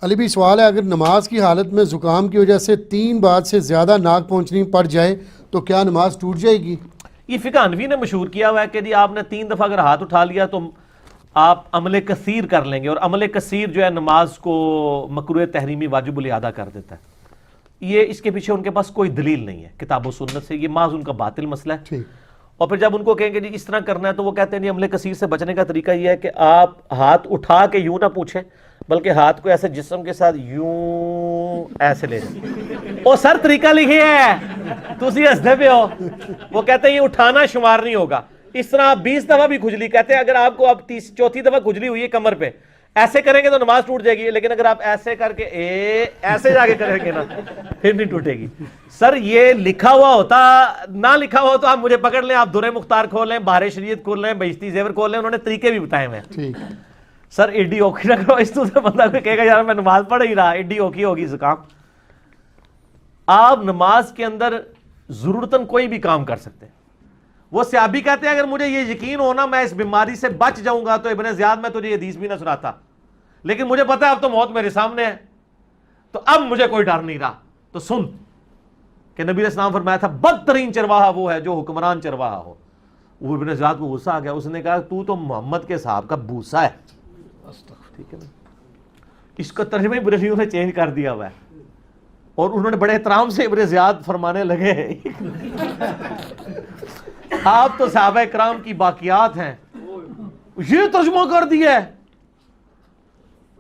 علی بھی سوال ہے، اگر نماز کی حالت میں زکام کی وجہ سے 3 بار سے زیادہ ناک پہنچنی پڑ جائے تو کیا نماز ٹوٹ جائے گی؟ یہ فقہ حنفی نے مشہور کیا ہوا ہے کہ جی آپ نے 3 دفعہ اگر ہاتھ اٹھا لیا تو آپ عمل کثیر کر لیں گے، اور عمل کثیر جو ہے نماز کو مکروہ تحریمی واجب الادا کر دیتا ہے. یہ اس کے پیچھے ان کے پاس کوئی دلیل نہیں ہے کتاب و سنت سے، یہ محض ان کا باطل مسئلہ ہے. ٹھیک. اور پھر جب ان کو کہیں گے جی اس طرح کرنا ہے تو وہ کہتے ہیں جی عمل کثیر سے بچنے کا طریقہ یہ ہے کہ آپ ہاتھ اٹھا کے یوں نہ پوچھیں، بلکہ ہاتھ کو ایسے جسم کے ساتھ یوں ایسے لے جائیں. وہ سر طریقہ لکھے ہے تو اسی ہنسدے پہ ہو. وہ کہتے ہیں یہ اٹھانا شمار نہیں ہوگا. اس طرح آپ 20 دفعہ بھی کھجلی، کہتے ہیں اگر آپ کو اب 34 دفعہ کھجلی ہوئی ہے کمر پہ، ایسے کریں گے تو نماز ٹوٹ جائے گی، لیکن اگر آپ ایسے کر کے ایسے جا کے کریں گے نا پھر نہیں ٹوٹے گی. سر یہ لکھا ہوا ہوتا، نہ لکھا ہوا تو آپ مجھے پکڑ لیں، آپ درِ مختار کھول لیں، بہار شریعت کھول لیں، بہشتی زیور کھول لیں، انہوں نے طریقے بھی بتائے ہوئے ہیں. ٹھیک. سر ایڈی اوکھی نہ کرو، اس تو بندہ کوئی کہے گا یار میں نماز پڑھ ہی رہا، ایڈی اوکھی ہوگی زکام. آپ نماز کے اندر ضرورتاً کوئی بھی کام کر سکتے ہیں. وہ صحابی کہتے ہیں اگر مجھے یہ یقین ہونا میں اس بیماری سے بچ جاؤں گا تو ابن زیاد میں تجھے یہ حدیث بھی نہ سناتا، لیکن مجھے پتا ہے اب تو موت میرے سامنے ہے تو اب مجھے کوئی ڈر نہیں رہا. تو سن کہ نبی علیہ السلام فرمایا تھا بدترین چرواہا وہ ہے جو حکمران چرواہا ہو. وہ ابن زیاد کو غصہ آ گیا، اس نے کہا تو محمد کے صاحب کا بوسا ہے. ٹھیک ہے نا، اس کا ترجمہ ہی بریلویوں نے چینج کر دیا ہوا ہے، اور انہوں نے بڑے احترام سے ابن زیاد فرمانے لگے آپ تو صحابہ کرام کی باقیات ہیں، یہ ترجمہ کر دیا ہے.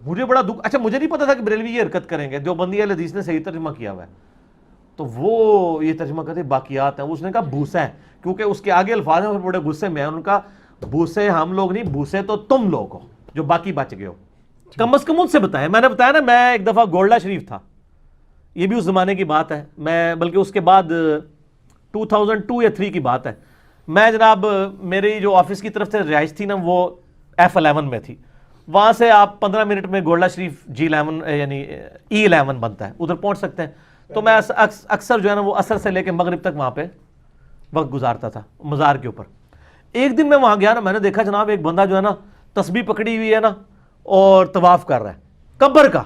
مجھے بڑا دکھ، اچھا مجھے نہیں پتا تھا کہ بریلوی یہ حرکت کریں گے. دیوبندی اہل حدیث نے صحیح ترجمہ کیا ہوا ہے تو وہ یہ ترجمہ کرتے باقیات ہیں. اس نے کہا بوسا ہے، کیونکہ اس کے آگے الفاظ ہیں اور بڑے غصے میں ہیں. ان کا بوسے ہم لوگ نہیں، بوسے تو تم لوگ ہو جو باقی بچ گئے ہو. کم از کم ان سے بتائیں. میں نے بتایا نا میں ایک دفعہ گولڈا شریف تھا، یہ بھی اس زمانے کی بات ہے، میں بلکہ اس کے بعد 2002 یا 3 کی بات ہے. میں جناب میری جو آفس کی طرف سے رہائش تھی نا وہ F11 میں تھی. وہاں سے آپ 15 منٹ میں گولڈا شریف G11 یعنی E11 بنتا ہے، ادھر پہنچ سکتے ہیں. تو میں اکثر جو ہے نا وہ عصر سے لے کے مغرب تک وہاں پہ وقت گزارتا تھا مزار کے اوپر. ایک دن میں وہاں گیا نا، میں نے دیکھا جناب ایک بندہ جو ہے نا تسبیح پکڑی ہوئی ہے نا اور طواف کر رہا ہے قبر کا.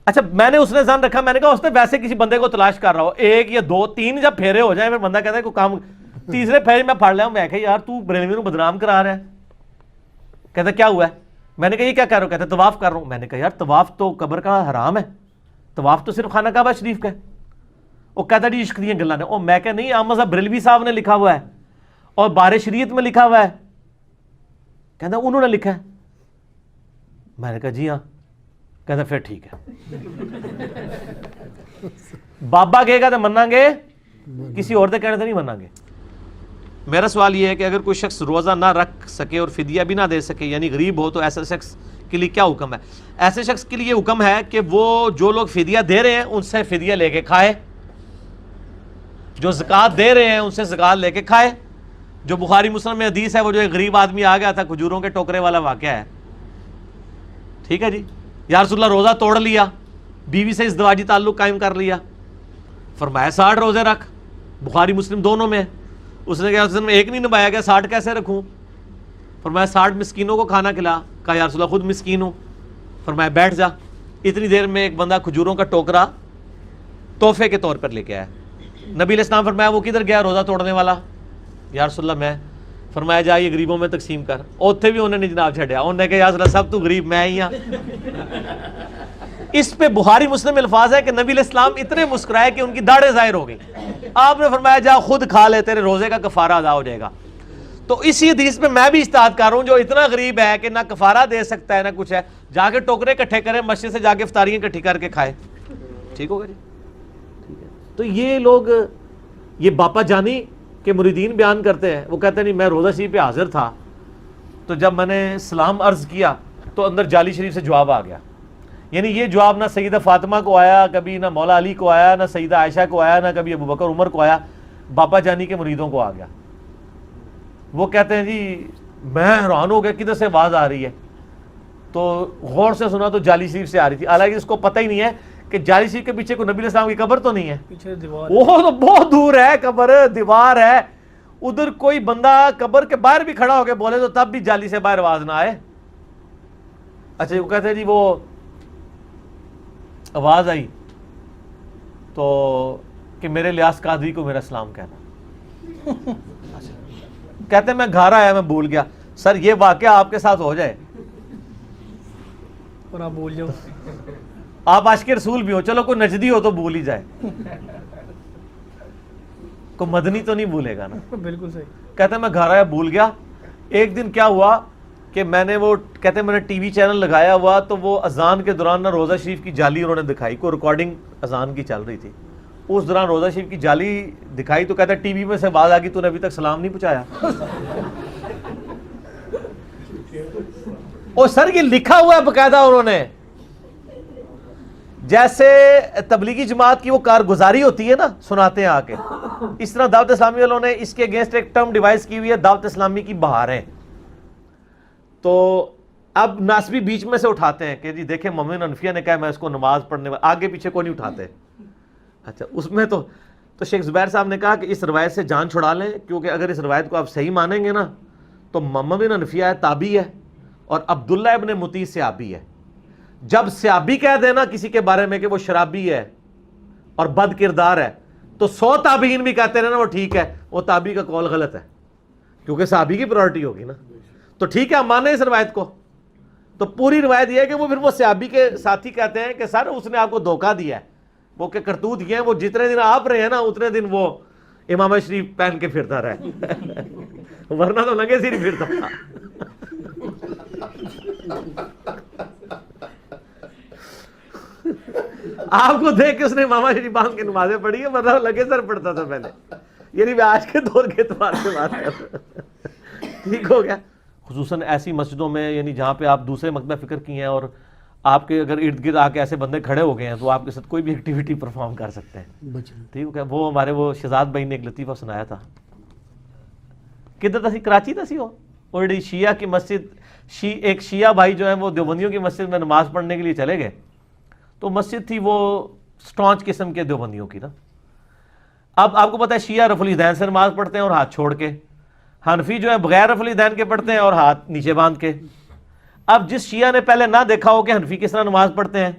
اچھا میں نے اس نے ذہن رکھا، میں نے کہا اس نے ویسے کسی بندے کو تلاش کر رہا ہو، 1 یا 2 3 جب پھیرے ہو جائیں پھر بندہ کہتا ہے کوئی کام، تیسرے پھیرے میں پڑھ لیا ہوں. میں کہا یار تو بریلوی کو بدنام کرا رہا ہے. کہتا کیا ہوا ہے؟ میں نے کہا یہ کیا کر رہا ہو؟ کہتا طواف کر رہا ہوں. میں نے کہا یار طواف تو قبر کا حرام ہے، طواف تو صرف خانہ کعبہ شریف کا ہے. وہ کہتا جی عشق دیاں گلاں نے. اور میں کہا نہیں احمد صاحب بریلوی صاحب نے لکھا ہوا ہے اور بہار شریعت میں لکھا ہوا ہے. کہتا انہوں نے لکھا ہے. میں نے کہا جی ہاں. کہتا پھر ٹھیک ہے بابا کہے گا تو مننا گے، کسی اور دے کہنے سے نہیں مننا گے. میرا سوال یہ ہے کہ اگر کوئی شخص روزہ نہ رکھ سکے اور فدیہ بھی نہ دے سکے یعنی غریب ہو تو ایسے شخص کے لیے کیا حکم ہے؟ ایسے شخص کے لیے حکم ہے کہ وہ جو لوگ فدیہ دے رہے ہیں ان سے فدیہ لے کے کھائے، جو زکوٰۃ دے رہے ہیں ان سے زکوٰۃ لے کے کھائے. جو بخاری مسلم میں حدیث ہے وہ جو ایک غریب آدمی آ گیا تھا کھجوروں کے ٹوکرے والا واقعہ ہے. ٹھیک ہے جی، یا رسول اللہ روزہ توڑ لیا، بیوی سے ازدواجی تعلق قائم کر لیا، فرمایا 60 روزے رکھ. بخاری مسلم دونوں میں. اس نے کہا میں ایک نہیں نبھایا گیا 60 کیسے رکھوں؟ فرمایا 60 مسکینوں کو کھانا کھلا. کہا یا رسول اللہ خود مسکین ہوں. فرمایا بیٹھ جا. اتنی دیر میں ایک بندہ کھجوروں کا ٹوکرا تحفے کے طور پر لے کے آیا. نبی علیہ السلام فرمایا وہ کدھر گیا روزہ توڑنے والا؟ یا رسول اللہ میں. فرمایا جا یہ غریبوں میں تقسیم کر. اوتھے بھی انہوں نے جناب چھڑیا، انہوں نے کہا یا رسول اللہ سب تو غریب میں ہی ہاں. اس پہ بخاری مسلم الفاظ ہے کہ نبی علیہ السلام اتنے مسکرائے کہ ان کی داڑھیں ظاہر ہو گئی. آپ نے فرمایا جا خود کھا لے، تیرے روزے کا کفارہ ادا ہو جائے گا. تو اسی حدیث پہ میں بھی اجتہاد کر رہا ہوں، جو اتنا غریب ہے کہ نہ کفارہ دے سکتا ہے نہ کچھ ہے، جا کے ٹوکرے اکٹھے کرے، مسجد سے جا کے افطاریاں اکٹھی کر کے کھائے. ٹھیک ہوگا جی؟ ٹھیک ہے. تو یہ لوگ یہ باپا جانی کے مریدین بیان کرتے ہیں، وہ کہتے ہیں نہیں میں روزہ شریف پہ حاضر تھا تو جب میں نے سلام عرض کیا تو اندر جعلی شریف سے جواب آ گیا. یعنی یہ جواب نہ سیدہ فاطمہ کو آیا کبھی، نہ مولا علی کو آیا، نہ سیدہ عائشہ کو آیا، نہ کبھی ابو بکر عمر کو آیا، باپا جانی کے مریدوں کو آ گیا. وہ کہتے ہیں جی میں حیران ہو گیا کدھر سے آواز آ رہی ہے. تو غور سے سنا تو جعلی شریف سے آ رہی تھی، حالانکہ اس کو پتہ ہی نہیں ہے کہ جعلی شریف کے پیچھے کوئی نبی علیہ السلام کی قبر تو نہیں ہے، پیچھے دیوار، وہ تو بہت دور ہے، قبر دیوار ہے ادھر. کوئی بندہ قبر کے باہر بھی کھڑا ہو کے بولے تو تب بھی جعلی سے باہر آواز نہ آئے. اچھا وہ کہتے ہیں جی وہ آواز آئی تو کہ میرے لیاس قادری کو میرا سلام کہنا. کہتے ہیں میں گھر آیا میں بھول گیا. سر یہ واقعہ آپ کے ساتھ ہو جائے اور آپ بول جاؤ, آپ عاشق رسول بھی ہو, چلو کوئی نجدی ہو تو بھول ہی جائے, کوئی مدنی تو نہیں بھولے گا نا. بالکل صحیح. کہتے ہیں میں گھر آیا بھول گیا. ایک دن کیا ہوا کہ میں نے وہ کہتے ہیں میں نے ٹی وی چینل لگایا ہوا تو وہ اذان کے دوران نا روزہ شریف کی جالی انہوں نے دکھائی, کوئی ریکارڈنگ اذان کی چل رہی تھی, اس دوران روزہ شریف کی جالی دکھائی تو کہتا ہے ٹی وی میں سے آواز آ گئی تو نے ابھی تک سلام نہیں پہنچایا. اور سر یہ لکھا ہوا ہے باقاعدہ انہوں نے, جیسے تبلیغی جماعت کی وہ کارگزاری ہوتی ہے نا سناتے ہیں آ کے, اس طرح دعوت اسلامی والوں نے اس کے اگینسٹ ایک ٹرم ڈیوائز کی ہوئی ہے, دعوت اسلامی کی بہاریں. تو اب ناسبی بیچ میں سے اٹھاتے ہیں کہ جی دیکھیں مومن حنفیہ نے کہا میں اس کو نماز پڑھنے آگے پیچھے کو نہیں اٹھاتے. اچھا اس میں تو شیخ زبیر صاحب نے کہا کہ اس روایت سے جان چھڑا لیں, کیونکہ اگر اس روایت کو آپ صحیح مانیں گے نا تو مومن حنفیہ ہے تابعی ہے اور عبداللہ ابن مطیع صحابی ہے. جب صحابی کہہ دینا کسی کے بارے میں کہ وہ شرابی ہے اور بد کردار ہے تو 100 تابعین بھی کہتے ہیں نا وہ ٹھیک ہے, وہ تابعی کا قول غلط ہے, کیونکہ صحابی کی پرائورٹی ہوگی نا. تو ٹھیک ہے ہم مانیں اس روایت کو. تو پوری روایت یہ ہے کہ وہ پھر وہ صحابی کے ساتھی کہتے ہیں کہ سر اس نے آپ کو دھوکہ دیا ہے, وہ کہ کرتوت یہ ہیں, وہ جتنے دن آپ رہے ہیں نا اتنے دن وہ امامہ شریف پہن کے پھرتا رہے ورنہ تو لگے سے نہیں پھرتا. آپ کو دیکھ کے اس نے امامہ شریف باندھ کے نمازیں پڑھی ہے, ورنہ لگے سر پڑھتا تھا پہلے. یعنی میں آج کے دور کے اعتبار سے بات کر رہا ہوں, ٹھیک ہو گیا. خصوصاً ایسی مسجدوں میں یعنی جہاں پہ آپ دوسرے مکتبہ فکر کی ہیں اور آپ کے اگر ارد گرد آ کے ایسے بندے کھڑے ہو گئے ہیں تو آپ کے ساتھ کوئی بھی ایکٹیویٹی پرفارم کر سکتے ہیں. ٹھیک ہے. وہ ہمارے وہ شہزاد بھائی نے ایک لطیفہ سنایا تھا, کدھر تھا سی, کراچی تھا سی, وہ آلریڈی شیعہ کی مسجد, ایک شیعہ بھائی جو ہیں وہ دیوبندیوں کی مسجد میں نماز پڑھنے کے لیے چلے گئے. تو مسجد تھی وہ سٹانچ قسم کے دیوبندیوں کی نا. اب آپ کو پتہ ہے شیعہ رفع الیدین سے نماز پڑھتے ہیں اور ہاتھ چھوڑ کے, حنفی جو ہے بغیر رفع الیدین کے پڑھتے ہیں اور ہاتھ نیچے باندھ کے. اب جس شیعہ نے پہلے نہ دیکھا ہو کہ حنفی کس طرح نماز پڑھتے ہیں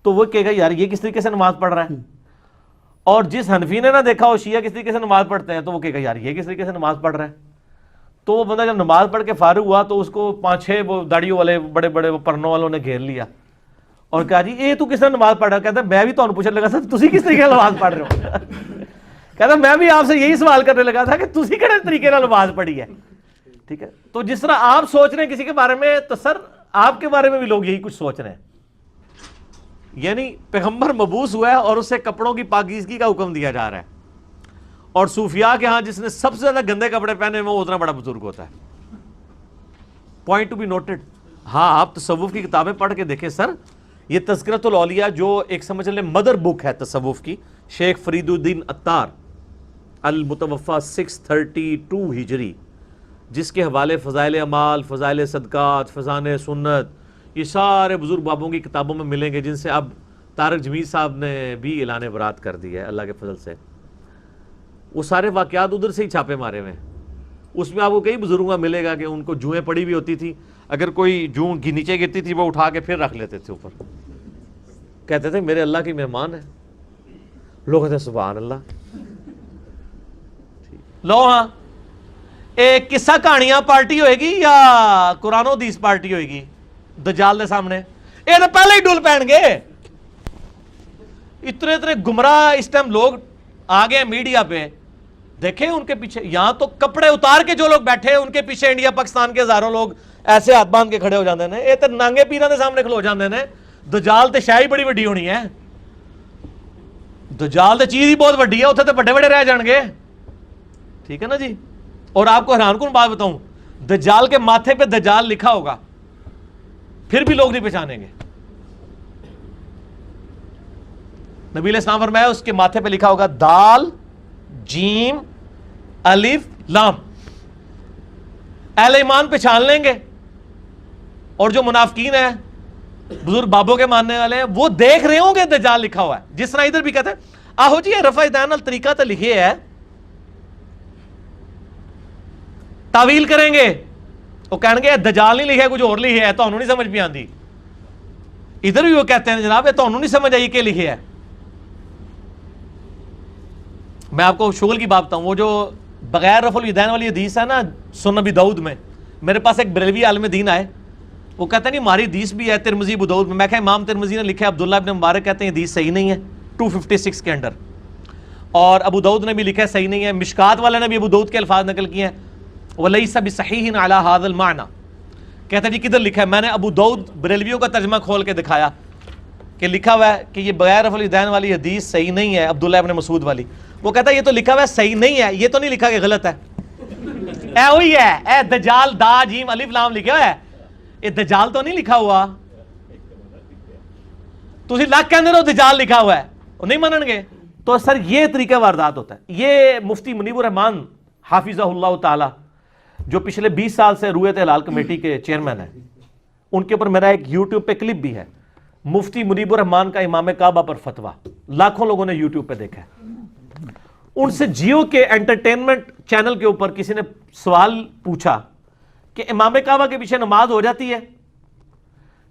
تو وہ کہے گا یار یہ کس طریقے سے نماز پڑھ رہا ہے, اور جس حنفی نے نہ دیکھا ہو شیعہ کس طریقے سے نماز پڑھتے ہیں تو وہ کہے گا یار یہ کس طریقے سے نماز پڑھ رہا ہے. تو وہ بندہ جب نماز پڑھ کے فارغ ہوا تو اس کو 5-6 وہ داڑیوں والے بڑے بڑے پرنوں والوں نے گھیر لیا اور کہا جی یہ تو کس طرح نماز پڑھ رہا ہے. کہتا ہے میں بھی تمہیں پوچھنے لگا سر تسی کس طریقے سے نماز پڑھ رہے ہو. کہتا میں بھی آپ سے یہی سوال کرنے لگا تھا کہ تسی کہڑے طریقے سے نماز پڑھی ہے. ٹھیک ہے. تو جس طرح آپ سوچ رہے ہیں کسی کے بارے میں تو سر آپ کے بارے میں بھی لوگ یہی کچھ سوچ رہے ہیں. یعنی پیغمبر مبعوث ہوا ہے اور اسے کپڑوں کی پاکیزگی کا حکم دیا جا رہا ہے, اور صوفیاء کے ہاں جس نے سب سے زیادہ گندے کپڑے پہنے وہ اتنا بڑا بزرگ ہوتا ہے. Point to be noted. ہاں آپ تصوف کی کتابیں پڑھ کے دیکھیں سر, یہ تذکرۃ الاولیاء جو ایک سمجھ لیں مدر بک ہے تصوف کی, شیخ فرید الدین عطار المتوفی 632 ہجری, جس کے حوالے فضائل اعمال, فضائل صدقات, فضائل سنت, یہ سارے بزرگ بابوں کی کتابوں میں ملیں گے, جن سے اب طارق جمیل صاحب نے بھی اعلان برات کر دی ہے اللہ کے فضل سے. وہ سارے واقعات ادھر سے ہی چھاپے مارے ہوئے ہیں. اس میں آپ کو کئی بزرگوں کا ملے گا کہ ان کو جوئیں پڑی بھی ہوتی تھی, اگر کوئی جوں کی نیچے گرتی تھی وہ اٹھا کے پھر رکھ لیتے تھے اوپر, کہتے تھے میرے اللہ کی مہمان ہے. لوگ کہتے ہیں سبحان اللہ. لو ہاں ایک قصہ کہانیاں پارٹی ہوئے گی یا قرآن و حدیث پارٹی ہوئے گی دجال دے سامنے؟ یہ تو پہلے ہی ڈول پہن گے. اتنے اتنے گمراہ اس ٹائم لوگ آ گئے میڈیا پہ, دیکھیں ان کے پیچھے یہاں تو کپڑے اتار کے جو لوگ بیٹھے ہیں ان کے پیچھے انڈیا پاکستان کے ہزاروں لوگ ایسے ہاتھ باندھ کے کھڑے ہو جاندے ہیں. یہ تو نانگے پیراں دے سامنے کھلو جاندے ہیں. دجال تے شاہی بڑی وڈی ہونی ہے, دجال تے چیز ہی بہت وڈی ہے, اتنے تو بڑے بڑے رہ جان گے. ٹھیک ہے نا جی. اور آپ کو حیران کن بات بتاؤں, دجال کے ماتھے پہ دجال لکھا ہوگا پھر بھی لوگ نہیں پہچانیں گے. نبی علیہ السلام فرمایا اس کے ماتھے پہ لکھا ہوگا دال جیم الف لام. اہل ایمان پہچان لیں گے, اور جو منافقین ہیں بزرگ بابوں کے ماننے والے ہیں وہ دیکھ رہے ہوں گے دجال لکھا ہوا ہے. جس طرح ادھر بھی کہتے ہیں آہو جی رفع دین الطریقہ تو لکھے ہے, تعویل کریں گے وہ کہنے گے دجال نہیں لکھا کچھ اور لکھا ہے, تو نہیں سمجھ بھی آتی. ادھر بھی وہ کہتے ہیں جناب تو نہیں سمجھ آئی کہ لکھے ہے. میں آپ کو شغل کی بات بتاؤں, وہ جو بغیر رفع الیدین والی حدیث ہے نا سنن ابی داؤد میں, میرے پاس ایک بریلوی عالم دین آئے, وہ کہتے ہیں نہیں ہماری حدیث بھی ہے ترمذی ابو داؤد میں. میں کہا امام ترمذی نے لکھا ہے, عبداللہ ابن مبارک کہتے ہیں حدیث صحیح نہیں ہے 256 کے اندر, اور ابو داؤد نے بھی لکھا ہے صحیح نہیں ہے. مشکات والے نے بھی ابو داؤد کے الفاظ نقل کیے ہیں, وَلَيْسَ بِصَحِيحٍ عَلَى هَذَا الْمَعْنَى. کہتا ہے جی کدھر لکھا ہے؟ میں نے ابو داؤد بریلویوں کا ترجمہ کھول کے دکھایا کہ لکھا ہوا ہے کہ یہ بغیر رفع الیدین والی حدیث صحیح نہیں ہے, عبداللہ ابن مسعود والی. وہ کہتا ہے یہ تو لکھا ہوا ہے صحیح نہیں ہے, یہ تو نہیں لکھا کہ غلط ہے. اے وہی ہے, اے دجال دا جیم الف لام لکھا ہوا ہے, یہ دجال تو نہیں لکھا ہوا. تسی لاکھ کہندے ہو دجال لکھا ہوا ہے, وہ نہیں مانن گے. تو سر یہ طریقہ واردات ہوتا ہے. یہ مفتی منیب الرحمان حافظہ اللہ تعالی جو پچھلے 20 سال سے رویت ہلال کمیٹی کے چیئرمین ہیں, ان کے اوپر میرا ایک یوٹیوب پہ کلپ بھی ہے, مفتی منیب الرحمان کا امام کعبہ پر فتویٰ, لاکھوں لوگوں نے یوٹیوب پہ دیکھا ہے. ان سے جیو کے انٹرٹینمنٹ چینل کے اوپر کسی نے سوال پوچھا کہ امام کعبہ کے پیچھے نماز ہو جاتی ہے.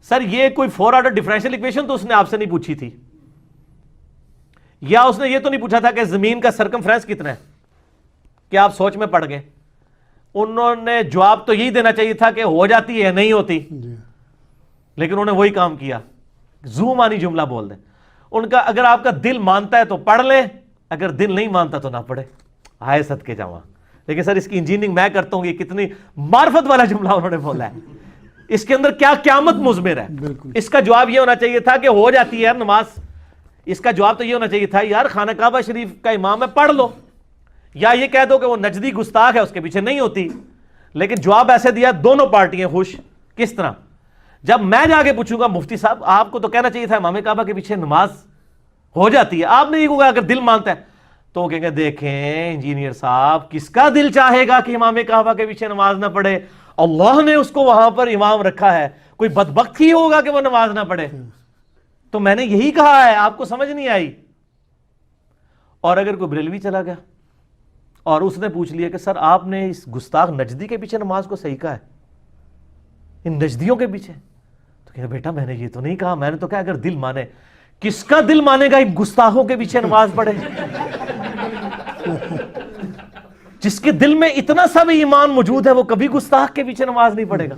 سر یہ کوئی 4 آرڈر ڈفرینشیل ایکویشن تو اس نے آپ سے نہیں پوچھی تھی, یا اس نے یہ تو نہیں پوچھا تھا کہ زمین کا سرکمفرنس کتنا ہے, کہ آپ سوچ میں پڑ گئے. انہوں نے جواب تو یہی دینا چاہیے تھا کہ ہو جاتی ہے نہیں ہوتی, لیکن انہوں نے وہی کام کیا, زو مانی جملہ بول دیں. ان کا اگر آپ کا دل مانتا ہے تو پڑھ لے, اگر دل نہیں مانتا تو نہ پڑھے, ہائے صدقے جاواں. لیکن سر اس کی انجینئرنگ میں کرتا ہوں, یہ کتنی معرفت والا جملہ انہوں نے بولا ہے, اس کے اندر کیا قیامت مضمر ہے. اس کا جواب یہ ہونا چاہیے تھا کہ ہو جاتی ہے نماز. اس کا جواب تو یہ ہونا چاہیے تھا یار خانہ کعبہ شریف کا امام ہے پڑھ لو, یا یہ کہہ دو کہ وہ نجدی گستاخ ہے اس کے پیچھے نہیں ہوتی. لیکن جواب ایسے دیا دونوں پارٹیاں خوش. کس طرح؟ جب میں جا کے پوچھوں گا مفتی صاحب آپ کو تو کہنا چاہیے تھا امام کعبہ کے پیچھے نماز ہو جاتی ہے, آپ نے یہ کہا اگر دل مانتا ہے, تو وہ کہیں گے دیکھیں انجینئر صاحب کس کا دل چاہے گا کہ امام کعبہ کے پیچھے نماز نہ پڑھے, اللہ نے اس کو وہاں پر امام رکھا ہے, کوئی بدبخت ہی ہوگا کہ وہ نماز نہ پڑھے. تو میں نے یہی کہا ہے, آپ کو سمجھ نہیں آئی. اور اگر کوئی بریلوی چلا گیا اور اس نے پوچھ لیا کہ سر آپ نے اس گستاخ نجدی کے پیچھے نماز کو صحیح کہا ہے, ان نجدیوں کے پیچھے, تو کہ بیٹا میں نے یہ تو نہیں کہا, میں نے تو کہا اگر دل مانے. کس کا دل مانے گا ان گستاخوں کے پیچھے نماز پڑھے؟ جس کے دل میں اتنا سا بھی ایمان موجود ہے وہ کبھی گستاخ کے پیچھے نماز نہیں پڑھے گا.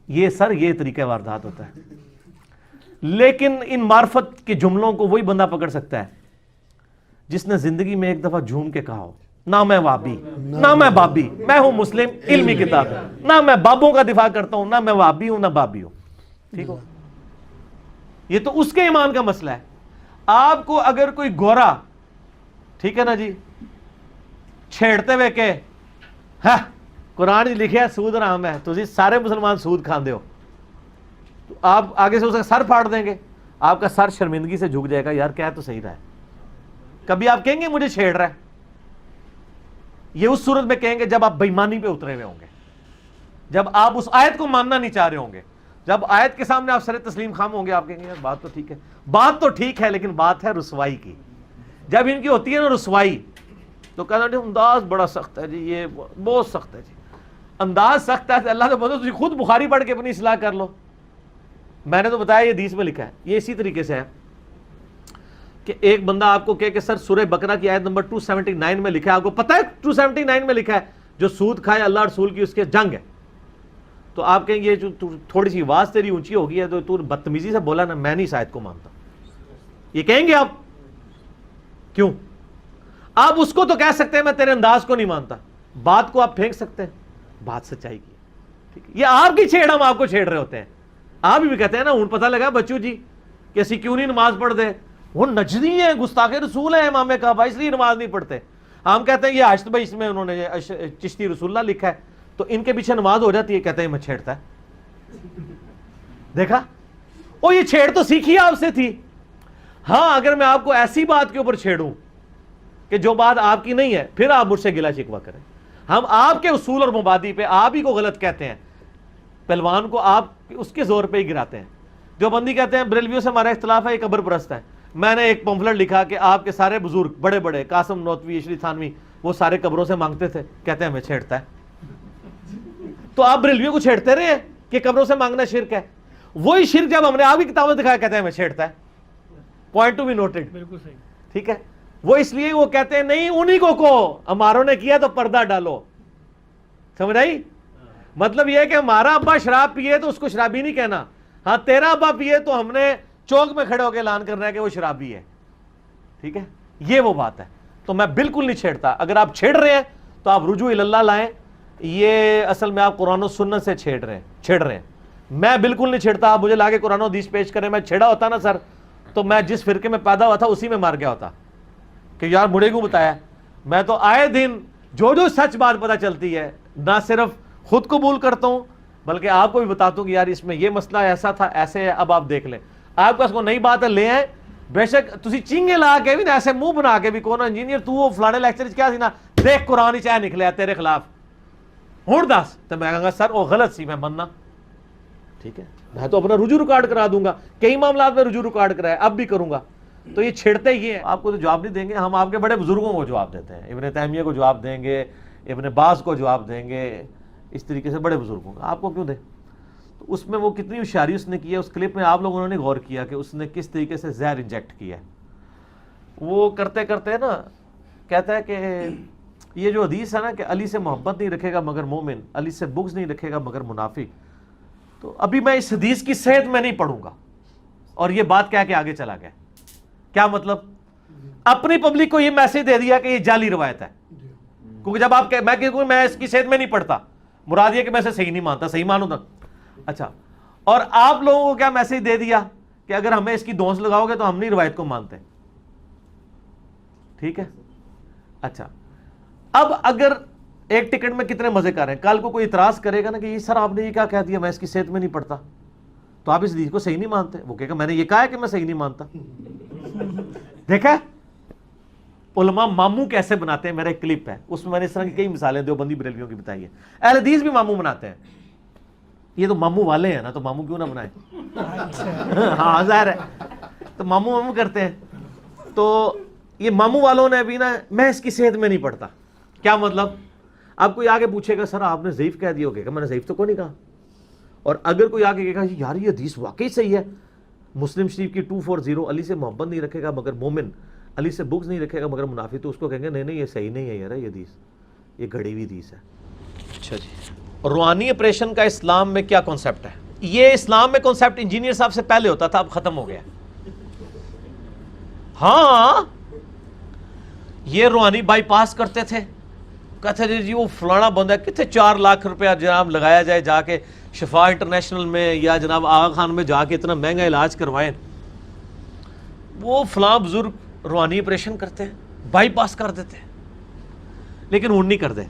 یہ سر یہ طریقہ واردات ہوتا ہے. لیکن ان معرفت کے جملوں کو وہی بندہ پکڑ سکتا ہے جس نے زندگی میں ایک دفعہ جھوم کے کہا ہو نہ میں وابی نہ میں بابی, میں ہوں مسلم علمی کتاب, نہ میں بابوں کا دفاع کرتا ہوں, نہ میں وابی ہوں نہ بابی ہوں. ٹھیک ہو, یہ تو اس کے ایمان کا مسئلہ ہے. آپ کو اگر کوئی گورا, ٹھیک ہے نا جی, چھیڑتے ہوئے کہ ہاں قرآن لکھے ہے سود حرام ہے, تو جی سارے مسلمان سود کھاندے ہو, تو آپ آگے سے اسے سر پھاڑ دیں گے, آپ کا سر شرمندگی سے جھک جائے گا, یار کیا تو صحیح رہا ہے. کبھی آپ کہیں گے مجھے چھیڑ رہا ہے, یہ اس صورت میں کہیں گے جب آپ بےایمانی پہ اترے ہوئے ہوں گے, جب آپ اس آیت کو ماننا نہیں چاہ رہے ہوں گے, جب آیت کے سامنے آپ سر تسلیم خام ہوں گے, آپ کہیں گے یار بات تو ٹھیک ہے, بات تو ٹھیک ہے, لیکن بات ہے رسوائی کی. جب ان کی ہوتی ہے نا رسوائی, تو کہنا انداز بڑا سخت ہے جی, یہ بہت سخت ہے جی, انداز سخت ہے. اللہ سے بولو تجھے خود بخاری پڑھ کے اپنی اصلاح کر لو. میں نے تو بتایا یہ حدیث میں لکھا ہے. یہ اسی طریقے سے ہے کہ ایک بندہ آپ کو کہے کہ سر سورہ بقرہ کی آیت نمبر 279 میں لکھا ہے, آپ کو پتہ ہے 279 میں لکھا ہے جو سود کھائے اللہ رسول کی اس کے جنگ ہے. تو آپ کہیں گے تھوڑی سی آواز تیری اونچی ہو گئی ہے تو تو بدتمیزی سے بولا نا, میں نہیں اس آیت کو مانتا. یہ کہیں گے آپ, کیوں؟ آپ اس کو تو کہہ سکتے ہیں میں تیرے انداز کو نہیں مانتا, بات کو آپ پھینک سکتے ہیں, بات سچائی کی. ٹھیک ہے, یہ آپ کی چھیڑ ہم آپ کو چھیڑ رہے ہوتے ہیں. آپ بھی کہتے ہیں نا ہوں پتہ لگا بچو جی کہ اسی کیوں نہیں نماز پڑھ دے, وہ نجدی ہیں, گستاخ رسول ہیں امام کعبہ, اس لیے نماز نہیں پڑھتے. ہم کہتے ہیں یہ عاشت بھائی اس میں انہوں نے چشتی رسول اللہ لکھا ہے تو ان کے پیچھے نماز ہو جاتی ہے, کہتے ہیں میں چھیڑتا ہے. دیکھا, وہ یہ چھیڑ تو سیکھی آپ سے تھی. ہاں اگر میں آپ کو ایسی بات کے اوپر چھیڑوں کہ جو بات آپ کی نہیں ہے, پھر آپ مجھ سے گلا شکوہ کریں. ہم آپ کے اصول اور مبادی پہ آپ ہی کو غلط کہتے ہیں, پہلوان کو آپ اس کے زور پہ ہی گراتے ہیں. جو بندی کہتے ہیں بریلویوں سے ہمارا اختلاف ہے, یہ قبر پرست ہے. میں نے ایک پمفلٹ لکھا کہ آپ کے سارے بزرگ بڑے بڑے قاسم نوتوی, عشری تھانوی, وہ سارے قبروں سے مانگتے تھے, کہتے ہیں ہمیں چھیڑتا ہے. تو آپ بریلویوں کو چھیڑتے رہے ہیں کہ قبروں سے مانگنا شرک ہے. وہی شرک جب ہم نے آپ کی کتابیں دکھایا کہتے ہیں ہمیں چھیڑتا ہے. Point to be noted. بالکل صحیح. ٹھیک ہے, وہ اس لیے وہ کہتے ہیں نہیں انہی کو ہماروں نے کیا تو پردہ ڈالو. سمجھ آئی؟ مطلب یہ ہے کہ ہمارا ابا شراب پیے تو اس کو شرابی نہیں کہنا, ہاں تیرا ابا پیے تو ہم نے چوک میں کھڑے ہو کے اعلان کرنا ہے کہ وہ شرابی ہے. ٹھیک ہے, یہ وہ بات ہے. تو میں بالکل نہیں چھیڑتا. اگر آپ چھیڑ رہے ہیں تو آپ رجوع اللہ لائیں. یہ اصل میں آپ قرآن و سنت سے چھیڑ رہے ہیں. میں بالکل نہیں چھیڑتا. آپ مجھے لا کے قرآن و حدیث پیش کریں. میں چھیڑا ہوتا نا سر تو میں جس فرقے میں پیدا ہوا تھا اسی میں مار گیا ہوتا کہ یار مجھے کیوں بتایا. میں تو آئے دن جو سچ بات پتہ چلتی ہے نہ صرف خود قبول کرتا ہوں بلکہ آپ کو بھی بتاتا ہوں کہ یار اس میں یہ مسئلہ ایسا تھا, ایسے ہے, اب آپ دیکھ لیں. آپ پاس کو نئی بات ہے لے آئیں. بے شک تسی چنگے لا کے بھی نا ایسے منہ بنا کے بھی کون انجینئر تو وہ فلانے لیکچر کیا سی نا دیکھ قرآن ہی چاہے نکلے تیرے خلاف ہوں دس تو میں کہوں گا سر وہ غلط سی میں مننا. ٹھیک ہے, میں تو اپنا رجوع ریکارڈ کرا دوں گا. کئی معاملات میں رجوع ریکارڈ کرایا, اب بھی کروں گا. تو یہ چھیڑتے ہی ہیں. آپ کو تو جواب نہیں دیں گے, ہم آپ کے بڑے بزرگوں کو جواب دیتے ہیں. ابن تیمیہ کو جواب دیں گے, ابن باز کو جواب دیں گے, اس طریقے سے بڑے بزرگوں کا. آپ کو کیوں دیں؟ تو اس میں وہ کتنی ہوشیاری اس نے کی ہے. اس کلپ میں آپ لوگوں نے غور کیا کہ اس نے کس طریقے سے زہر انجیکٹ کیا ہے. وہ کرتے کرتے نا کہتا ہے کہ یہ جو حدیث ہے نا کہ علی سے محبت نہیں رکھے گا مگر مومن, علی سے بغض نہیں رکھے گا مگر منافق, تو ابھی میں اس حدیث کی صحت میں نہیں پڑھوں گا. اور یہ بات کہہ کے آگے چلا گیا. کیا مطلب؟ اپنی پبلک کو یہ میسج دے دیا کہ یہ جعلی روایت ہے. کیونکہ جب آپ میں اس کی صحت میں نہیں پڑھتا, مراد یہ کہ میں اسے صحیح نہیں مانتا, صحیح مانوں تھا. اچھا, اور آپ لوگوں کو کیا میسج دے دیا کہ اگر ہمیں اس کی دونس لگاؤ گے تو ہم نہیں روایت کو مانتے. ٹھیک ہے, اچھا اب اگر ایک ٹکٹ میں کتنے مزے کر رہے ہیں, کل کو کوئی اعتراض کرے گا نا کہ یہ سر آپ نے یہ کیا کہہ دیا میں اس کی صحت میں نہیں پڑھتا, تو آپ اس حدیث کو صحیح نہیں مانتے. وہ کہے گا میں نے یہ کہا ہے کہ میں صحیح نہیں مانتا. دیکھا علماء ماموں کیسے بناتے ہیں. میرا ایک کلپ ہے اس میں نے اس طرح کی کئی مثالیں دیوبندی بریلویوں کی بتائی ہے. اہل حدیث بھی ماموں بناتے ہیں. یہ تو ماموں والے ہیں نا, تو ماموں کیوں نہ بنائیں. ہاں ظاہر ہے, تو ماموں کرتے ہیں. تو یہ ماموں والوں نے بھی نا میں اس کی صحت میں نہیں پڑھتا. کیا مطلب؟ اب کوئی آگے پوچھے گا سر آپ نے ضعیف کہہ دیا, ہوگا میں نے ضعیف تو کوئی نہیں کہا. اور اگر کوئی آگے کہے گا یار یہ حدیث واقعی صحیح ہے, مسلم شریف کی 240 علی سے محبت نہیں رکھے گا مگر مومن, علی سے بغض نہیں رکھے گا مگر منافق, تو اس کو کہیں گے نہیں یہ صحیح نہیں ہے یار, یہ حدیث یہ گھڑی ہوئی حدیث ہے. اچھا جی, روحانی آپریشن کا اسلام میں کیا کانسیپٹ ہے؟ یہ اسلام میں کانسیپٹ انجینئر صاحب سے پہلے ہوتا تھا, اب ختم ہو گیا. ہاں یہ روحانی بائی پاس کرتے تھے, کہتے تھے جی وہ فلانا بندہ کتنے 4 لاکھ روپیہ جناب لگایا جائے جا کے شفا انٹرنیشنل میں یا جناب آغا خان میں جا کے اتنا مہنگا علاج کروائیں. وہ فلاں بزرگ روحانی آپریشن کرتے ہیں, بائی پاس کر دیتے ہیں, لیکن ہوں نہیں کرتے.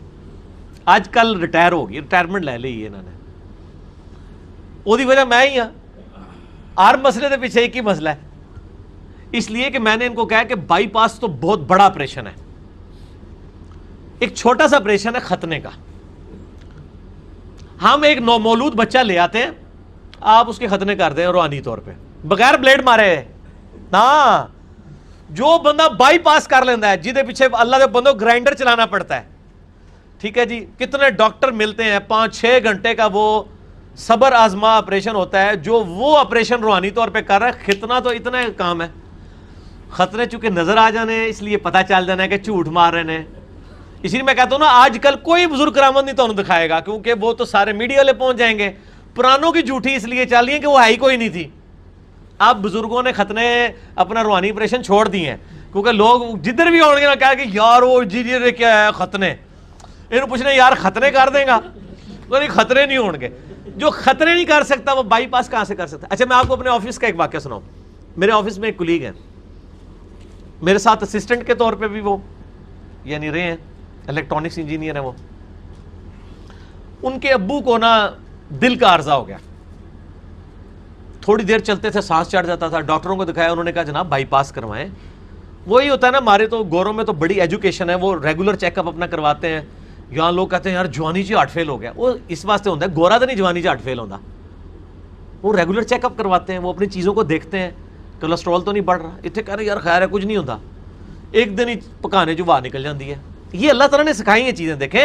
آج کل ریٹائر ہو گئی, ریٹائرمنٹ لے لی انہوں نے. وہ وجہ میں ہی ہاں, ہر مسئلے کے پیچھے ایک ہی مسئلہ ہے, اس لیے کہ میں نے ان کو کہا کہ بائی پاس تو بہت بڑا آپریشن ہے. ایک چھوٹا سا آپریشن ہے ختنے کا. ہم ایک نومولود بچہ لے آتے ہیں, آپ اس کے ختنے کرتے ہیں روحانی طور پہ بغیر بلیڈ مارے. ہاں جو بندہ بائی پاس کر لینا ہے, جہدے پیچھے اللہ کے بندوں گرائنڈر چلانا پڑتا ہے, ٹھیک ہے جی, کتنے ڈاکٹر ملتے ہیں, 5-6 گھنٹے کا وہ صبر آزما آپریشن ہوتا ہے, جو وہ آپریشن روحانی طور پہ کر رہا ہے. ختنہ تو اتنا کام ہے, خطرے چونکہ نظر آ جانے ہیں اس لیے پتہ چل جانا ہے کہ جھوٹ مار رہے ہیں. اسی لیے میں کہتا ہوں نا آج کل کوئی بزرگ کرامت نہیں تو دکھائے گا, کیونکہ وہ تو سارے میڈیا والے پہنچ جائیں گے. پرانوں کی جھوٹی اس لیے چل رہی ہے کہ وہ ہے ہی کوئی نہیں تھی. اب بزرگوں نے ختنے اپنا روحانی آپریشن چھوڑ دیے ہیں, کیونکہ لوگ جدھر بھی ہوں گے نا کہا کہ یار وہ جی کیا ہے ختنے, انہوں پوچھنے یار ختنے کر دیں گا, تو نہیں خطرے نہیں ہوں گے. جو خطرے نہیں کر سکتا وہ بائی پاس کہاں سے کر سکتا. اچھا میں آپ کو اپنے آفس کا ایک واقعہ سناؤں. میرے آفس میں ایک کلیگ ہے, میرے ساتھ اسسٹنٹ کے طور پہ بھی وہ یعنی رہے ہیں, الیکٹرانکس انجینئر ہیں وہ. ان کے ابو کو نا دل کا عارضہ ہو گیا, تھوڑی دیر چلتے تھے سانس چڑھ جاتا تھا. ڈاکٹروں کو دکھایا, انہوں نے کہا جناب بائی پاس کروائیں. وہی ہوتا ہے نا ہمارے تو گوروں میں تو بڑی ایجوکیشن ہے, وہ ریگولر چیک اپ اپنا کرواتے ہیں. یہاں لوگ کہتے ہیں یار جوانی جی ہارٹ فیل ہو گیا, وہ اس واسطے ہوتا ہے گورا تو نہیں جوانی جی ہارٹ فیل ہوتا, وہ ریگولر چیک اپ کرواتے ہیں, وہ اپنی چیزوں کو دیکھتے ہیں, کولیسٹرول تو نہیں بڑھ رہا. اتنے کہہ رہے یار خیر ہے کچھ نہیں ہوتا, ایک دن ہی پکانے جو باہر نکل جاتی ہے. یہ اللہ تعالیٰ نے سکھائی ہیں چیزیں. دیکھیں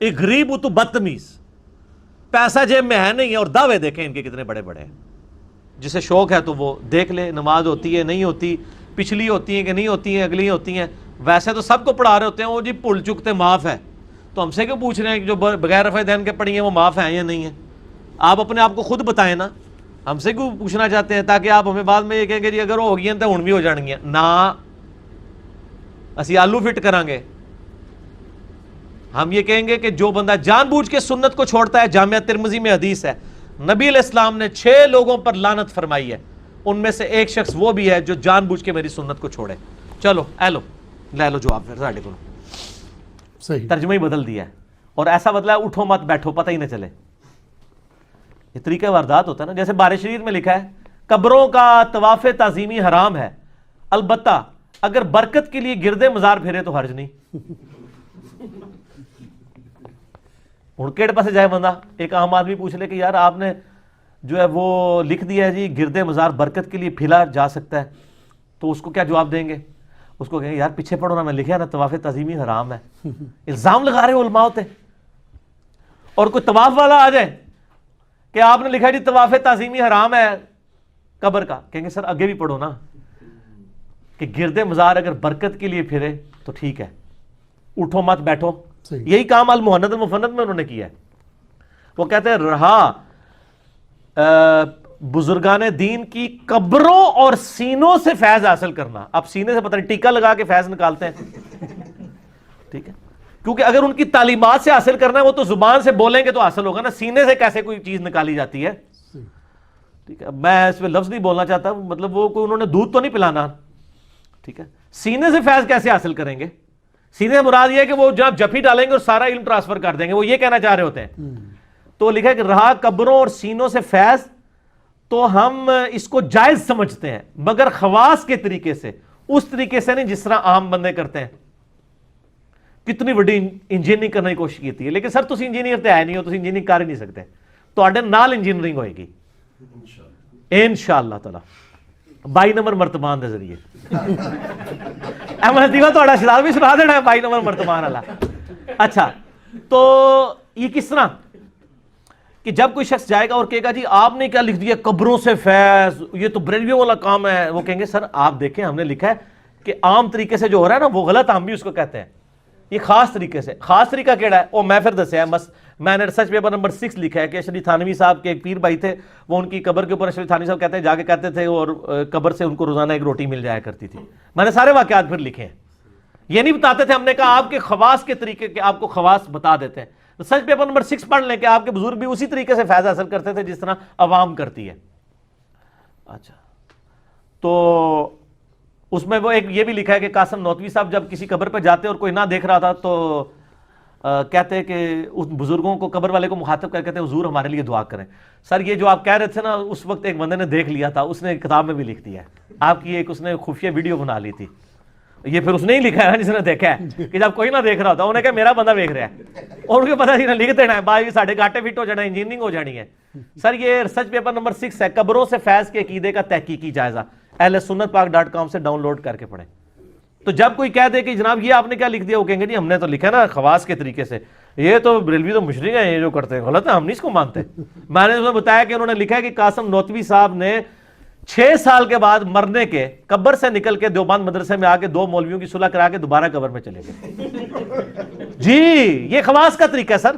ایک غریب تو بدتمیز، پیسہ جیب میں ہے نہیں ہے، اور دعوے دیکھیں ان کے کتنے بڑے بڑے ہیں. جسے شوق ہے تو وہ دیکھ لے، نماز ہوتی ہے نہیں ہوتی، پچھلی ہوتی ہیں کہ نہیں ہوتی ہیں، اگلی ہوتی ہیں. ویسے تو سب کو پڑھا رہے ہوتے ہیں، وہ جی بھول چکتے معاف ہے. تو ہم سے کیوں پوچھ رہے ہیں کہ جو بغیر رفع دین کے پڑھی ہیں وہ معاف ہیں یا نہیں ہیں؟ آپ اپنے آپ کو خود بتائیں نا، ہم سے کیوں پوچھنا چاہتے ہیں تاکہ آپ ہمیں بعد میں یہ کہیں گے جی اگر وہ ہو گئی ہیں تو ہن بھی ہو جان گیا. نہ، اسی آلو فٹ کریں گے. ہم یہ کہیں گے کہ جو بندہ جان بوجھ کے سنت کو چھوڑتا ہے، جامعہ ترمذی میں حدیث ہے، نبی علیہ السلام نے 6 لوگوں پر لعنت فرمائی ہے، ان میں سے ایک شخص وہ بھی ہے جو جان بوجھ کے میری سنت کو چھوڑے. چلو اے لو لے لو جواب پھر ساڈے کو. صحیح ترجمہ ہی بدل دیا ہے، اور ایسا بدلا ہے اٹھو مت بیٹھو پتہ ہی نہ چلے. یہ طریقہ واردات ہوتا ہے نا. جیسے بارش شریف میں لکھا ہے قبروں کا طواف تعظیمی حرام ہے، البتہ اگر برکت کے لیے گردے مزار پھیرے تو حرج نہیں. ہوں کیڑے پاسے جائے بندہ؟ ایک عام آدمی پوچھ لے کہ یار آپ نے جو ہے وہ لکھ دیا ہے جی گردے مزار برکت کے لیے پھیلا جا سکتا ہے، تو اس کو کیا جواب دیں گے؟ اس کو کہیں گے یار پیچھے پڑھو نا، میں لکھا ہے نا طواف تعظیمی حرام ہے. الزام لگا رہے علماء ہوتے. اور کوئی طواف والا آ جائے کہ آپ نے لکھا ہے جی طواف تعظیمی حرام ہے قبر کا، کہیں گے سر آگے بھی پڑھو نا کہ گردے مزار اگر برکت کے لیے پھرے تو ٹھیک ہے، اٹھو مت بیٹھو. یہی کام المہند المفند میں انہوں نے کیا ہے. وہ کہتے ہیں رہا بزرگان دین کی قبروں اور سینوں سے فیض حاصل کرنا. اب سینے سے پتہ نہیں ٹیکا لگا کے فیض نکالتے ہیں، ٹھیک ہے، کیونکہ اگر ان کی تعلیمات سے حاصل کرنا ہے وہ تو زبان سے بولیں گے تو حاصل ہوگا نا، سینے سے کیسے کوئی چیز نکالی جاتی ہے؟ ٹھیک ہے، میں اس پہ لفظ نہیں بولنا چاہتا، مطلب وہ کوئی انہوں نے دودھ تو نہیں پلانا، ٹھیک ہے. سینے سے فیض کیسے حاصل کریں گے؟ سینے سے مراد یہ ہے کہ وہ جب جفی ڈالیں گے اور سارا علم ٹرانسفر کر دیں گے، وہ یہ کہنا چاہ رہے ہوتے ہیں. تو لکھا ہے کہ رہا قبروں اور سینوں سے فیض، تو ہم اس کو جائز سمجھتے ہیں مگر خواص کے طریقے سے، اس طریقے سے نہیں جس طرح عام بندے کرتے ہیں. کتنی بڑی انجینئرنگ کرنے کی کوشش کی ہے، لیکن سر تسی انجینئر تو ہے نہیں ہو، تسی انجینئرنگ کر ہی نہیں سکتے. تو اڈے نال انجینئرنگ ہوئے گی انشاءاللہ تعالی 22 نمبر مرتبان دے ذریعے. احمد دیوا تو شراب بھی سنا دینا ہے 22 نمبر مرتبان والا. اچھا تو یہ کس طرح کہ جب کوئی شخص جائے گا اور کہے گا جی آپ نے کیا لکھ دیا قبروں سے فیض، یہ تو بریلویوں والا کام ہے، وہ کہیں گے سر آپ دیکھیں ہم نے لکھا ہے کہ عام طریقے سے جو ہو رہا ہے نا وہ غلط، ہم بھی اس کو کہتے ہیں. یہ خاص طریقے سے. خاص طریقہ کیڑا ہے وہ میں پھر دسیا ہے. میں نے ریسرچ پیپر نمبر 6 لکھا ہے کہ اشرف تھانوی صاحب کے ایک پیر بھائی تھے، وہ ان کی قبر کے اوپر اشرف تھانوی صاحب کہتے ہیں جا کے کہتے تھے اور قبر سے ان کو روزانہ ایک روٹی مل جایا کرتی تھی. میں نے سارے واقعات پھر لکھے ہیں. یہ نہیں بتاتے تھے، ہم نے کہا آپ کے خواص کے طریقے کے آپ کو خواص بتا دیتے ہیں. ریسرچ پیپر نمبر 6 پڑھ لیں کہ آپ کے بزرگ بھی اسی طریقے سے فیض حاصل کرتے تھے جس طرح عوام کرتی ہے. اچھا تو اس میں وہ ایک یہ بھی لکھا ہے کہ قاسم نوتوی صاحب جب کسی قبر پہ جاتے اور کوئی نہ دیکھ رہا تھا تو کہتے ہیں کہ اس بزرگوں کو قبر والے کو مخاطب کر کہتے ہیں حضور ہمارے لیے دعا کریں. سر یہ جو آپ کہہ رہے تھے نا اس وقت ایک بندے نے دیکھ لیا تھا، اس نے کتاب میں بھی لکھ دیا ہے. آپ کی ایک اس نے خفیہ ویڈیو بنا لی تھی. یہ پھر اس نے ہی لکھا ہے نا جس نے دیکھا ہے کہ جب کوئی نہ دیکھ رہا ہوتا انہیں کہا میرا بندہ دیکھ رہا ہے اور ان کو پتا نہیں لکھ دینا ہے بھائی ساڑھے گاٹے فٹ ہو جانا ہے، انجینئرنگ ہو جانی ہے. سر یہ ریسرچ پیپر نمبر 6 ہے، قبروں سے فیض کے عقیدے کا تحقیقی جائزہ، ahlsunnatpak.com سے ڈاؤن لوڈ کر کے پڑھیں. تو جب کوئی کہہ دے کہ جناب یہ آپ نے کیا لکھ دیا، وہ کہیں گے جی ہم نے تو لکھا نا خواص کے طریقے سے، یہ تو بریلوی تو مشرک ہیں، یہ جو کرتے ہیں غلط ہے، ہم نہیں اس کو مانتے. میں نے انہیں بتایا کہ انہوں نے لکھا ہے کہ قاسم نوتوی صاحب نے 6 سال کے بعد مرنے کے قبر سے نکل کے دیوبند مدرسے میں آ کے 2 مولویوں کی صلح کرا کے دوبارہ قبر میں چلے گئے. جی یہ خواص کا طریقہ ہے سر،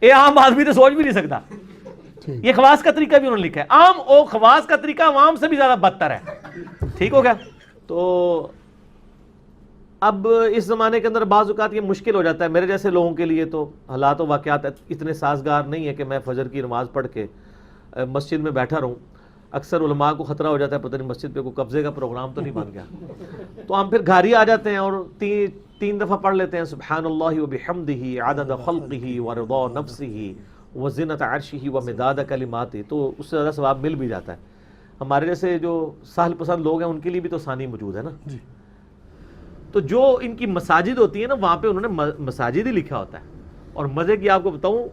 یہ عام آدمی تو سوچ بھی نہیں سکتا. یہ خواص کا طریقہ بھی انہوں نے لکھا ہے. عام او خواص کا طریقہ عوام سے بھی زیادہ بدتر ہے. ٹھیک ہو گیا. تو اب اس زمانے کے اندر بعض اوقات یہ مشکل ہو جاتا ہے میرے جیسے لوگوں کے لیے، تو حالات و واقعات اتنے سازگار نہیں ہے کہ میں فجر کی نماز پڑھ کے مسجد میں بیٹھا رہوں. اکثر علماء کو خطرہ ہو جاتا ہے پتہ نہیں مسجد پہ کوئی قبضے کا پروگرام تو نہیں بن گیا، تو ہم پھر گھر ہی آ جاتے ہیں اور 3 دفعہ پڑھ لیتے ہیں سبحان اللہ وبحمدہ عدد خلقہ ورضا نفسہ وزنۃ عرشہ ومداد کلماتہ، تو اس سے زیادہ ثواب مل بھی جاتا ہے. ہمارے جیسے جو سہل پسند لوگ ہیں ان کے لیے بھی تو ثانی موجود ہے نا. تو جو ان کی مساجد ہوتی ہیں نا وہاں پہ انہوں نے مساجد ہی لکھا ہوتا ہے. اور مزے کی آپ کو بتاؤں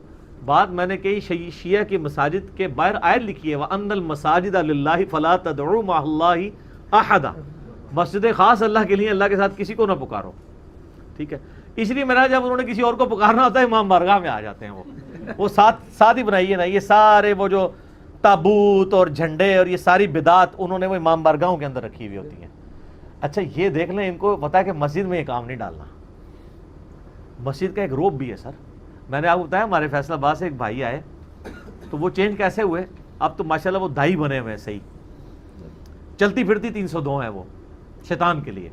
بات، میں نے کئی شیعہ کی مساجد کے باہر آیت لکھی ہے وَأَنَّ الْمَسَاجِدَ لِلَّهِ فَلَا تَدْعُوا مَعَ اللَّهِ أَحَدًا، مسجد خاص اللہ کے لیے، اللہ کے ساتھ کسی کو نہ پکارو. ٹھیک ہے، اس لیے میرا جب انہوں نے کسی اور کو پکارنا ہوتا ہے امام بارگاہ میں آ جاتے ہیں وہ ساتھ ہی بنائیے نا. یہ سارے وہ جو تابوت اور جھنڈے اور یہ ساری بدعات انہوں نے وہ امام بارگاہوں کے اندر رکھی ہوئی ہوتی ہیں. اچھا یہ دیکھ لیں, ان کو پتا ہے کہ مسجد میں یہ کام نہیں ڈالنا. مسجد کا ایک روب بھی ہے سر. میں نے آپ کو بتایا ہمارے فیصل آباد سے ایک بھائی آئے تو وہ چینج کیسے ہوئے, اب تو ماشاءاللہ وہ دائی بنے ہوئے ہیں, صحیح چلتی پھرتی 302 ہیں وہ شیطان کے لیے.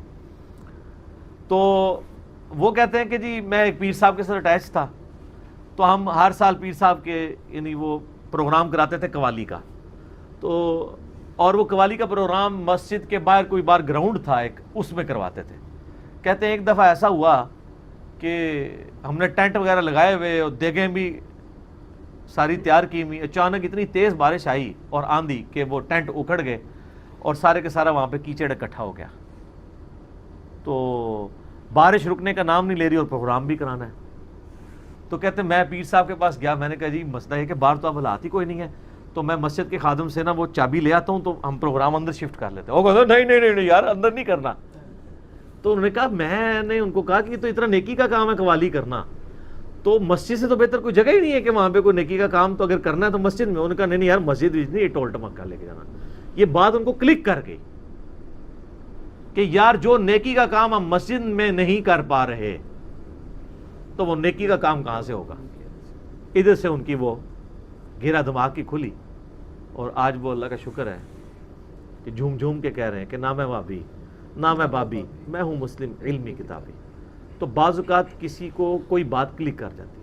تو وہ کہتے ہیں کہ جی میں ایک پیر صاحب کے ساتھ اٹیچ تھا, تو ہم ہر سال پیر صاحب کے یعنی وہ پروگرام کراتے تھے قوالی کا. تو اور وہ قوالی کا پروگرام مسجد کے باہر کوئی بار گراؤنڈ تھا ایک, اس میں کرواتے تھے. کہتے ہیں ایک دفعہ ایسا ہوا کہ ہم نے ٹینٹ وغیرہ لگائے ہوئے اور دیگیں بھی ساری تیار کی ہوئی, اچانک اتنی تیز بارش آئی اور آندھی کہ وہ ٹینٹ اکھڑ گئے اور سارے کے سارا وہاں پہ کیچڑ اکٹھا ہو گیا. تو بارش رکنے کا نام نہیں لے رہی اور پروگرام بھی کرانا ہے. تو کہتے ہیں میں پیر صاحب کے پاس گیا, میں نے کہا جی مسئلہ ہے کہ باہر تو اب حالات ہی کوئی نہیں ہے, تو میں مسجد کے خادم سے نا وہ چابی لے آتا ہوں تو ہم پروگرام اندر شفٹ کر لیتے ہیں. وہ کہتا نہیں یار اندر نہیں کرنا. تو انہوں نے کہا, میں نے ان کو کہا کہ تو اتنا نیکی کا کام ہے قوالی کرنا, تو مسجد سے تو بہتر کوئی جگہ ہی نہیں ہے کہ وہاں پہ کوئی نیکی کا کام تو اگر کرنا ہے تو مسجد میں. انہوں نے کہا نہیں یار مسجد نہیں, یہ ٹول ٹمکا لے کے جانا. یہ بات ان کو کلک کر گئی کہ یار جو نیکی کا کام ہم مسجد میں نہیں کر پا رہے تو وہ نیکی کا کام کہاں سے ہوگا. ادھر سے ان کی وہ گھیرا دماغ کی کھلی, اور آج وہ اللہ کا شکر ہے کہ جھوم جھوم کے کہہ رہے ہیں کہ نہ میں وابی نہ میں بابی, میں ہوں مسلم علمی کتابی. تو بعض اوقات کسی کو کوئی بات کلک کر جاتی ہے.